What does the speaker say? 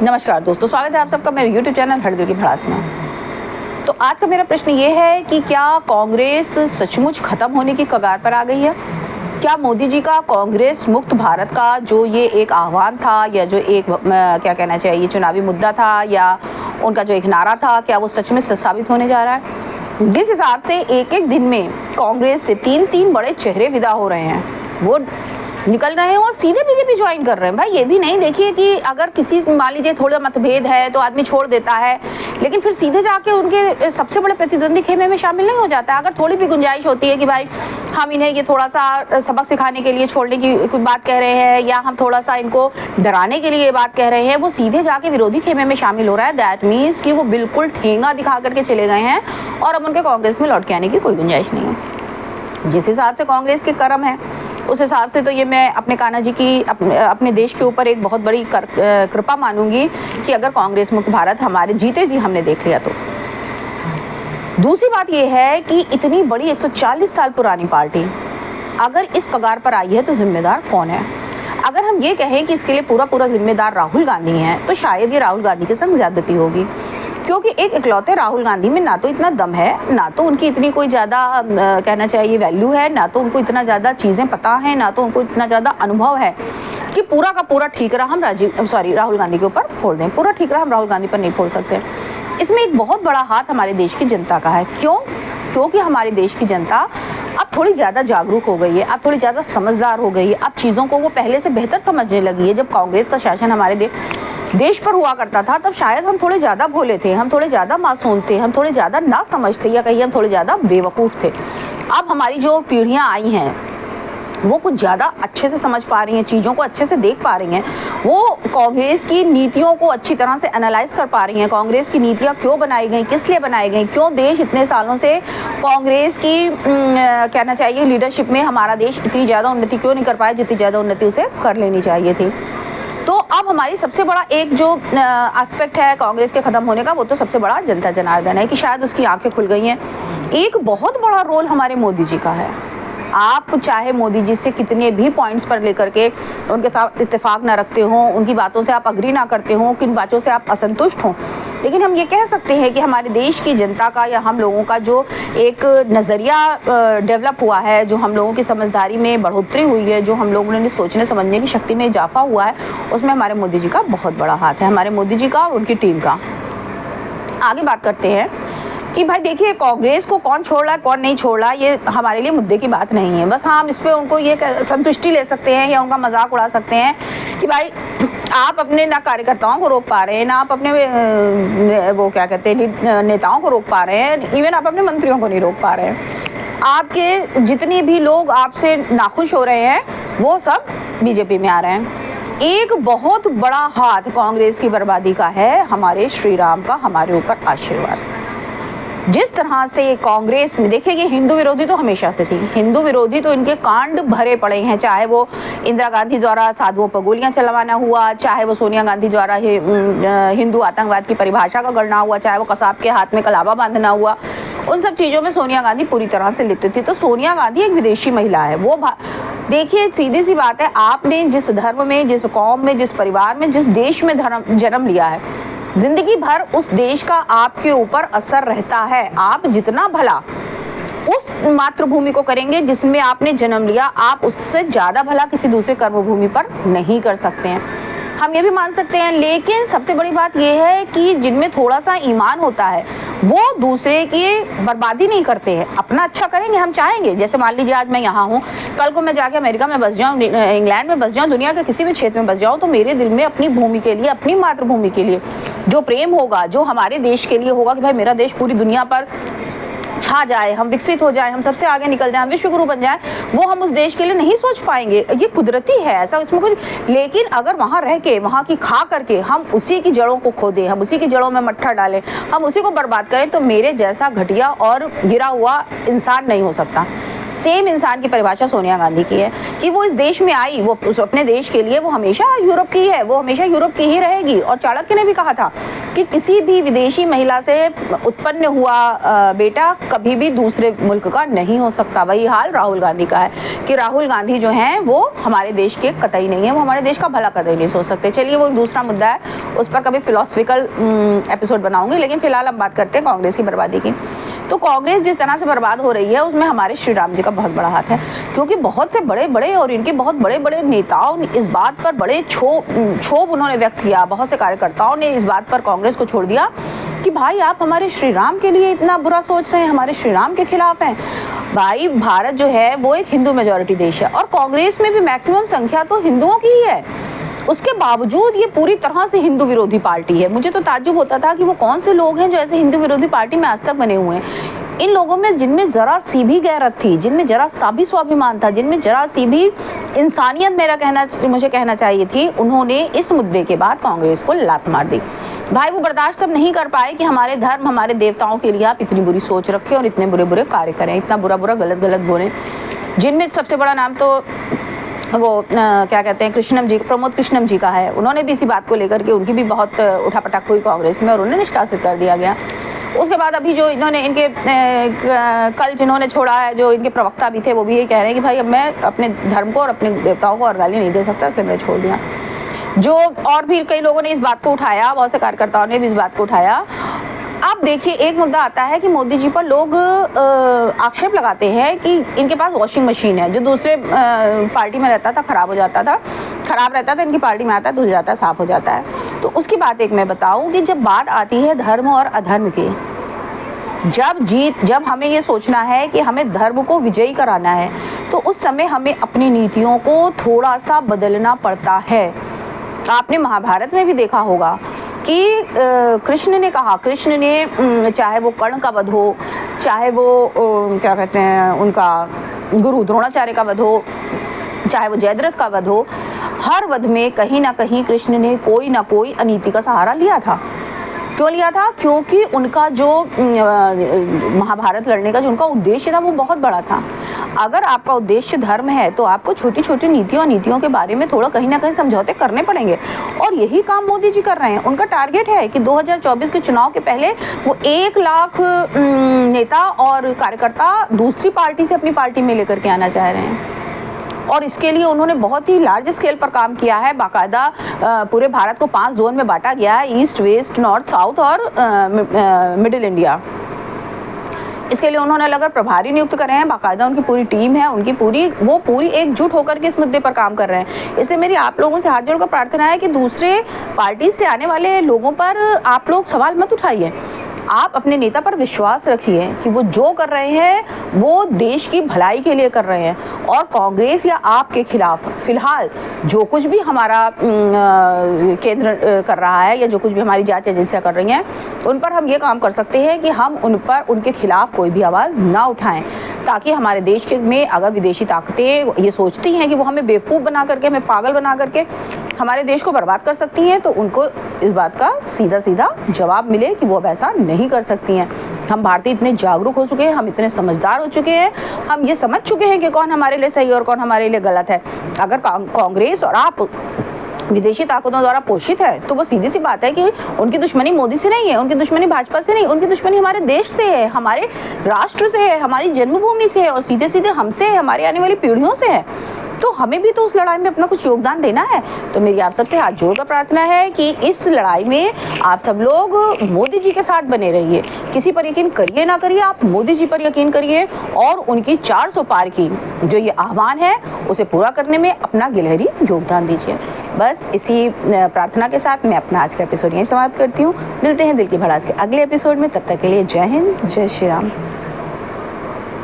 नमस्कार दोस्तों, स्वागत है आप सबका मेरे YouTube चैनल हर दिल की भड़ास में। तो आज का मेरा प्रश्न ये है कि क्या कांग्रेस सचमुच खत्म होने की कगार पर आ गई है? क्या मोदी जी का कांग्रेस मुक्त भारत का जो ये एक आह्वान था या जो एक क्या कहना चाहिए चुनावी मुद्दा था या उनका जो एक नारा था, क्या वो सच में साबित होने जा रहा है? जिस हिसाब से एक एक दिन में कांग्रेस से तीन बड़े चेहरे विदा हो रहे हैं, वो निकल रहे हैं और सीधे बीजेपी ज्वाइन कर रहे हैं। भाई ये भी नहीं देखिए कि अगर किसी मान लीजिए थोड़ा मतभेद है तो आदमी छोड़ देता है, लेकिन फिर सीधे जाके उनके सबसे बड़े प्रतिद्वंदी खेमे में शामिल नहीं हो जाता है। अगर थोड़ी भी गुंजाइश होती है कि भाई हम इन्हें ये थोड़ा सा सबक सिखाने के लिए छोड़ने की कुछ बात कह रहे हैं या हम थोड़ा सा इनको डराने के लिए ये बात कह रहे हैं, वो सीधे जाके विरोधी खेमे में शामिल हो रहा है। दैट मीन्स कि वो बिल्कुल ठेंगा दिखा करके चले गए हैं और अब उनके कांग्रेस में लौट के आने की कोई गुंजाइश नहीं है। जिस हिसाब से कांग्रेस के कर्म है उस हिसाब से तो ये मैं अपने कान्हा जी की अपने देश के ऊपर एक बहुत बड़ी कृपा मानूंगी कि अगर कांग्रेस मुक्त भारत हमारे जीते जी हमने देख लिया तो। दूसरी बात ये है कि इतनी बड़ी 140 साल पुरानी पार्टी अगर इस कगार पर आई है तो जिम्मेदार कौन है? अगर हम ये कहें कि इसके लिए पूरा जिम्मेदार राहुल गांधी हैं तो शायद ये राहुल गांधी के संग ज्यादती होगी, क्योंकि एक इकलौते राहुल गांधी में ना तो इतना दम है, ना तो उनकी इतनी कोई ज़्यादा कहना चाहिए वैल्यू है, ना तो उनको इतना ज़्यादा चीज़ें पता हैं, ना तो उनको इतना ज़्यादा अनुभव है कि पूरा का पूरा ठीकरा हम राहुल गांधी के ऊपर फोड़ दें। पूरा ठीकरा हम राहुल गांधी पर नहीं फोड़ सकते। इसमें एक बहुत बड़ा हाथ हमारे देश की जनता का है। क्यों? क्योंकि हमारे देश की जनता अब थोड़ी ज़्यादा जागरूक हो गई है, अब थोड़ी ज़्यादा समझदार हो गई है, अब चीज़ों को वो पहले से बेहतर समझने लगी है। जब कांग्रेस का शासन हमारे देश पर हुआ करता था तब शायद हम थोड़े ज़्यादा भोले थे, हम थोड़े ज़्यादा मासूम थे, हम थोड़े ज़्यादा ना समझ थे या कहीं हम थोड़े ज़्यादा बेवकूफ़ थे। अब हमारी जो पीढ़ियाँ आई हैं वो कुछ ज़्यादा अच्छे से समझ पा रही हैं, चीज़ों को अच्छे से देख पा रही हैं, वो कांग्रेस की नीतियों को अच्छी तरह से एनालाइज कर पा रही हैं। कांग्रेस की नीतियाँ क्यों बनाई गई, किस लिए बनाई गई, क्यों देश इतने सालों से कांग्रेस की कहना चाहिए लीडरशिप में हमारा देश इतनी ज़्यादा उन्नति क्यों नहीं कर पाया जितनी ज़्यादा उन्नति उसे कर लेनी चाहिए थी। तो अब हमारी सबसे बड़ा एक जो एस्पेक्ट है कांग्रेस के ख़त्म होने का, वो तो सबसे बड़ा जनता जनार्दन है कि शायद उसकी आंखें खुल गई हैं। एक बहुत बड़ा रोल हमारे मोदी जी का है। आप चाहे मोदी जी से कितने भी पॉइंट्स पर लेकर के उनके साथ इत्तेफाक ना रखते हो, उनकी बातों से आप अग्री ना करते हो, किन बातों से आप असंतुष्ट हो, लेकिन हम ये कह सकते हैं कि हमारे देश की जनता का या हम लोगों का जो एक नज़रिया डेवलप हुआ है, जो हम लोगों की समझदारी में बढ़ोतरी हुई है, जो हम लोगों ने सोचने समझने की शक्ति में इजाफा हुआ है, उसमें हमारे मोदी जी का बहुत बड़ा हाथ है, हमारे मोदी जी का और उनकी टीम का। आगे बात करते हैं कि भाई देखिए कांग्रेस को कौन छोड़ रहा है कौन नहीं छोड़ रहा है, ये हमारे लिए मुद्दे की बात नहीं है। बस हाँ, हम इस पर उनको ये संतुष्टि ले सकते हैं या उनका मजाक उड़ा सकते हैं कि भाई आप अपने ना कार्यकर्ताओं को रोक पा रहे हैं, ना आप अपने वो क्या कहते हैं नेताओं को रोक पा रहे हैं, इवन आप अपने मंत्रियों को नहीं रोक पा रहे हैं। आपके जितने भी लोग आपसे नाखुश हो रहे हैं वो सब बीजेपी में आ रहे हैं। एक बहुत बड़ा हाथ कांग्रेस की बर्बादी का है हमारे श्री राम का हमारे ऊपर आशीर्वाद। जिस तरह से कांग्रेस ने, देखिए ये हिंदू विरोधी तो हमेशा से थी, हिंदू विरोधी तो इनके कांड भरे पड़े हैं, चाहे वो इंदिरा गांधी द्वारा साधुओं पर गोलियां चलवाना हुआ, चाहे वो सोनिया गांधी द्वारा हिंदू आतंकवाद की परिभाषा का गढ़ना हुआ, चाहे वो कसाब के हाथ में कलावा बांधना हुआ, उन सब चीज़ों में सोनिया गांधी पूरी तरह से लिप्त थी। तो सोनिया गांधी एक विदेशी महिला है। वो देखिए सीधी सी बात है, आपने जिस धर्म में, जिस कौम में, जिस परिवार में, जिस देश में जन्म लिया है, जिंदगी भर उस देश का आपके ऊपर असर रहता है। आप जितना भला उस मातृभूमि को करेंगे जिसमें आपने जन्म लिया, आप उससे ज़्यादा भला किसी दूसरे कर्मभूमि पर नहीं कर सकते हैं। हम ये भी मान सकते हैं, लेकिन सबसे बड़ी बात यह है कि जिनमें थोड़ा सा ईमान होता है वो दूसरे की बर्बादी नहीं करते हैं, अपना अच्छा करेंगे। हम चाहेंगे, जैसे मान लीजिए आज मैं यहाँ हूँ, कल को मैं जाके अमेरिका में बस जाऊँ, इंग्लैंड में बस जाऊँ, दुनिया के किसी भी क्षेत्र में बस जाऊँ, तो मेरे दिल में अपनी भूमि के लिए, अपनी मातृभूमि के लिए जो प्रेम होगा, जो हमारे देश के लिए होगा कि भाई मेरा देश पूरी दुनिया पर छा जाए, हम विकसित हो जाए, हम सबसे आगे निकल जाए, विश्व गुरु बन जाए, वो हम उस देश के लिए नहीं सोच पाएंगे। ये कुदरती है, ऐसा इसमें कुछ। लेकिन अगर वहाँ रह के, वहाँ की खा करके हम उसी की जड़ों को खो दें, हम उसी की जड़ों में मट्ठा डालें, हम उसी को बर्बाद करें, तो मेरे जैसा घटिया और गिरा हुआ इंसान नहीं हो सकता। सेम इंसान की परिभाषा सोनिया गांधी की है कि वो इस देश में आई, वो उस अपने देश के लिए वो हमेशा यूरोप की है, वो हमेशा यूरोप की ही रहेगी। और चाणक्य ने भी कहा था कि किसी भी विदेशी महिला से उत्पन्न हुआ बेटा कभी भी दूसरे मुल्क का नहीं हो सकता। वही हाल राहुल गांधी का है कि राहुल गांधी जो हैं वो हमारे देश के कतई नहीं है, वो हमारे देश का भला कतई नहीं सोच सकते। चलिए वो एक दूसरा मुद्दा है, उस पर कभी फिलोसफिकल एपिसोड बनाऊंगी, लेकिन फिलहाल हम बात करते हैं कांग्रेस की बर्बादी की। तो कांग्रेस जिस तरह से बर्बाद हो रही है उसमें हमारे श्री राम जी का बहुत बड़ा हाथ है, क्योंकि बहुत से बड़े बड़े और इनके बहुत बड़े बड़े नेताओं ने इस बात पर बड़े क्षोभ उन्होंने व्यक्त किया, बहुत से कार्यकर्ताओं ने इस बात पर कांग्रेस को छोड़ दिया कि भाई आप हमारे श्री राम के लिए इतना बुरा सोच रहे हैं, हमारे श्री राम के खिलाफ हैं। भाई भारत जो है वो एक हिंदू मेजॉरिटी देश है और कांग्रेस में भी मैक्सिमम संख्या तो हिंदुओं की ही है, उसके बावजूद ये पूरी तरह से हिंदू विरोधी पार्टी है। मुझे तो ताज्जुब होता था कि वो कौन से लोग हैं जो ऐसे हिंदू विरोधी पार्टी में आज तक बने हुए हैं। इन लोगों में जिनमें जरा सी भी गैरत थी, जिनमें जरा सा भी स्वाभिमान था, जिनमें जरा सी भी इंसानियत मुझे कहना चाहिए थी, उन्होंने इस मुद्दे के बाद कांग्रेस को लात मार दी। भाई वो बर्दाश्त अब नहीं कर पाए कि हमारे धर्म हमारे देवताओं के लिए आप इतनी बुरी सोच रखें और इतने बुरे बुरे कार्य करें, इतना बुरा बुरा गलत गलत बोलें। जिनमें सबसे बड़ा नाम तो वो क्या कहते हैं कृष्णम जी, प्रमोद कृष्णम जी का है। उन्होंने भी इसी बात को लेकर के उनकी भी बहुत उठापटक हुई कांग्रेस में और उन्हें निष्कासित कर दिया गया। उसके बाद अभी जो इन्होंने इनके कल जिन्होंने छोड़ा है, जो इनके प्रवक्ता भी थे, वो भी यही कह रहे हैं कि भाई अब मैं अपने धर्म को और अपने देवताओं को और गाली नहीं दे सकता, इसलिए मैंने छोड़ दिया। जो और भी कई लोगों ने इस बात को उठाया, बहुत से कार्यकर्ताओं ने भी इस बात को उठाया। आप देखिए एक मुद्दा आता है कि मोदी जी पर लोग आक्षेप लगाते हैं कि इनके पास वॉशिंग मशीन है, जो दूसरे पार्टी में रहता था खराब रहता था, इनकी पार्टी में आता है धुल जाता है, साफ हो जाता है। तो उसकी बात एक मैं बताऊं कि जब बात आती है धर्म और अधर्म की, जब हमें ये सोचना है कि हमें धर्म को विजयी कराना है, तो उस समय हमें अपनी नीतियों को थोड़ा सा बदलना पड़ता है। आपने महाभारत में भी देखा होगा कि कृष्ण ने कहा, कृष्ण ने चाहे वो कर्ण का वध हो, चाहे वो क्या कहते हैं उनका गुरु द्रोणाचार्य का वध हो, चाहे वो जयद्रथ का वध हो, हर वध में कहीं ना कहीं कृष्ण ने कोई ना कोई अनीति का सहारा लिया था। क्यों लिया था? क्योंकि उनका जो महाभारत लड़ने का जो उनका उद्देश्य था वो बहुत बड़ा था। अगर आपका उद्देश्य धर्म है तो आपको छोटी छोटी नीतियों के बारे में थोड़ा कहीं ना कहीं समझौते करने पड़ेंगे, और यही काम मोदी जी कर रहे हैं। उनका टारगेट है कि 2024 के चुनाव के पहले वो 1 लाख नेता और कार्यकर्ता दूसरी पार्टी से अपनी पार्टी में लेकर के आना चाह रहे हैं, और इसके लिए उन्होंने बहुत ही लार्ज स्केल पर काम किया है। बाकायदा पूरे भारत को 5 जोन में बांटा गया है, ईस्ट, वेस्ट, नॉर्थ, साउथ और मिडिल इंडिया। इसके लिए उन्होंने अगर प्रभारी नियुक्त करे हैं, बाकायदा उनकी पूरी टीम है, उनकी पूरी एकजुट होकर के इस मुद्दे पर काम कर रहे हैं। इसलिए मेरी आप लोगों से हाथ जोड़कर प्रार्थना है कि दूसरे पार्टी से आने वाले लोगों पर आप लोग सवाल मत उठाइए। आप अपने नेता पर विश्वास रखिए कि वो जो कर रहे हैं वो देश की भलाई के लिए कर रहे हैं, और कांग्रेस या आपके खिलाफ फिलहाल जो कुछ भी हमारा केंद्र कर रहा है या जो कुछ भी हमारी जांच एजेंसियां कर रही हैं, उन पर हम ये काम कर सकते हैं कि हम उनके खिलाफ कोई भी आवाज़ ना उठाएं, ताकि हमारे देश में अगर विदेशी ताकतें ये सोचती हैं कि वो हमें बेवकूफ़ बना करके, हमें पागल बना करके हमारे देश को बर्बाद कर सकती हैं, तो उनको इस बात का सीधा सीधा जवाब मिले कि वो अब ऐसा नहीं कर सकती हैं। हम भारतीय इतने जागरूक हो चुके हैं, हम इतने समझदार हो चुके हैं, हम ये समझ चुके हैं कि कौन हमारे लिए सही और कौन हमारे लिए गलत है। अगर कांग्रेस और आप विदेशी ताकतों द्वारा पोषित है तो वो सीधी सी बात है कि उनकी दुश्मनी मोदी से नहीं है, उनकी दुश्मनी भाजपा से नहीं, उनकी दुश्मनी हमारे देश से है, हमारे राष्ट्र से है, हमारी जन्मभूमि से है, और सीधे सीधे हमसे है, हमारी आने वाली पीढ़ियों से है। तो हमें भी तो उस लड़ाई में अपना कुछ योगदान देना है। तो मेरी आप सबसे हाथ जोड़कर प्रार्थना है कि इस लड़ाई में आप सब लोग मोदी जी के साथ बने रहिए। किसी पर यकीन करिए ना करिए, आप मोदी जी पर यकीन करिए और उनकी 400 पार की जो ये आह्वान है उसे पूरा करने में अपना गिलहरी योगदान दीजिए। बस इसी प्रार्थना के साथ मैं अपना आज का एपिसोड यहीं समाप्त करती हूँ। मिलते हैं दिल की भड़ास के अगले एपिसोड में, तब तक के लिए जय हिंद, जय श्री राम।